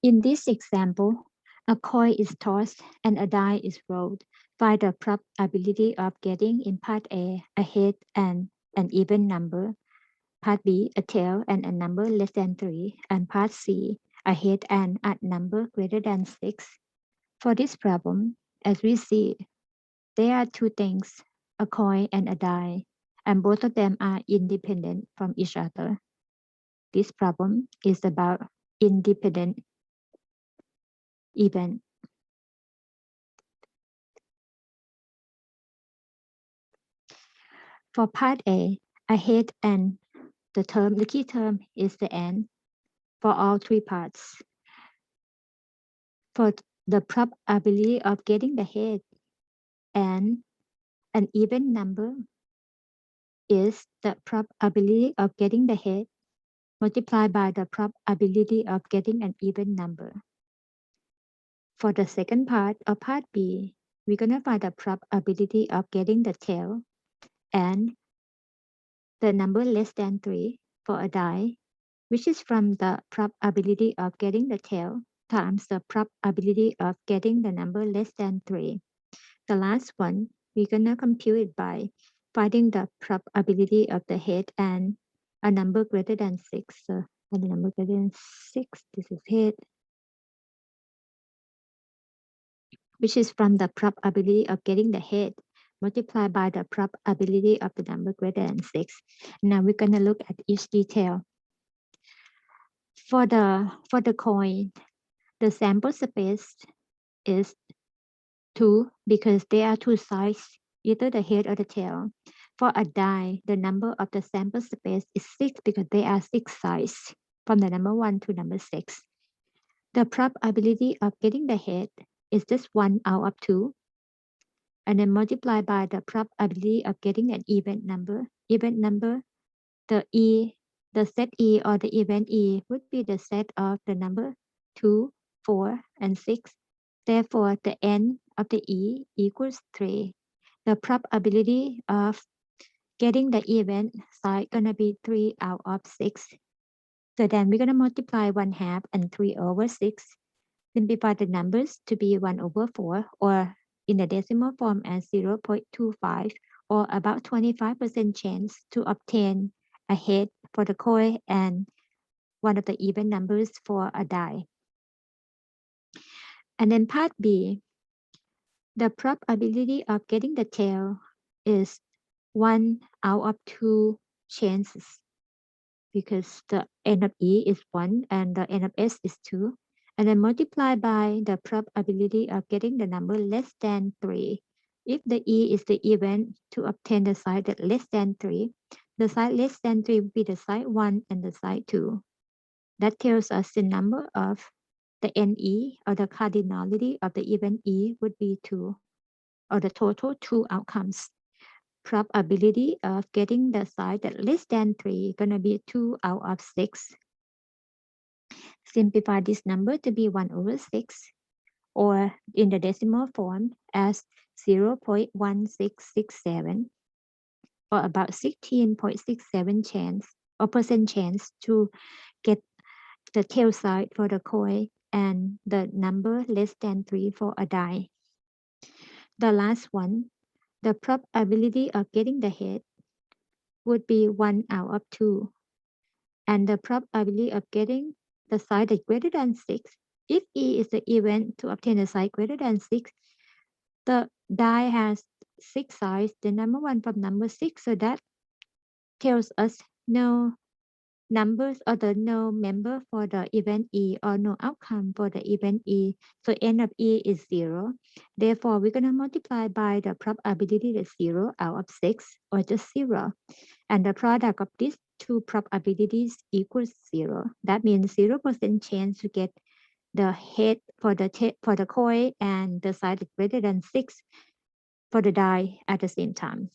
In this example, a coin is tossed and a die is rolled. Find the probability of getting in part A a head and an even number, part B a tail and a number less than 3, and part C a head and a number greater than 6. For this problem, as we see, there are two things, a coin and a die, and both of them are independent from each other. This problem is about independent event. For part A, I hate and the key term is the and for all three parts. For the probability of getting the head and an even number is the probability of getting the head multiplied by the probability of getting an even number. For the second part of part B, we're going to find the probability of getting the tail and the number less than 3 for a die, which is from the probability of getting the tail times the probability of getting the number less than 3. The last one, we're going to compute it by finding the probability of the head and a number greater than 6. So a number greater than 6, this is head, which is from the probability of getting the head multiplied by the probability of the number greater than 6. Now we're going to look at each detail. For the coin, the sample space is 2 because there are two sides, either the head or the tail. For a die, the number of the sample space is 6 because there are 6 sides from the number 1 to number 6. The probability of getting the head is just 1 out of 2, and then multiply by the probability of getting an even number. Even number, the set E or the event E would be the set of the number 2, 4, and 6. Therefore, the n of the E equals 3. The probability of getting the event side gonna be 3 out of 6. So then we're gonna multiply 1/2 and 3 over 6. Simplify the numbers to be 1 over 4, or in the decimal form as 0.25, or about 25% chance to obtain a head for the coin and one of the even numbers for a die. And then part B, the probability of getting the tail is 1 out of 2 chances because the n of E is 1 and the n of S is 2. And then multiply by the probability of getting the number less than 3. If the E is the event, to obtain the side that less than 3, the side less than 3 would be the side 1 and the side 2. That tells us the number of the NE, or the cardinality of the event E, would be 2, or the total 2 outcomes. Probability of getting the side that less than 3 gonna be 2 out of 6. Simplify this number to be 1 over 6, or in the decimal form as 0.1667, or about 16.67 chance or percent chance to get the tail side for the coin and the number less than 3 for a die. The last one, the probability of getting the head would be 1 out of 2, and the probability of getting the side that's greater than 6, if E is the event to obtain a side greater than 6, the die has 6 sides, the number 1 from number 6, so that tells us no numbers or the no member for the event E, or no outcome for the event E. So n of E is 0. Therefore, we're going to multiply by the probability that's 0 out of 6, or just 0. And the product of these two probabilities equals 0. That means 0% chance to get the head for the coin and the side greater than 6 for the die at the same time.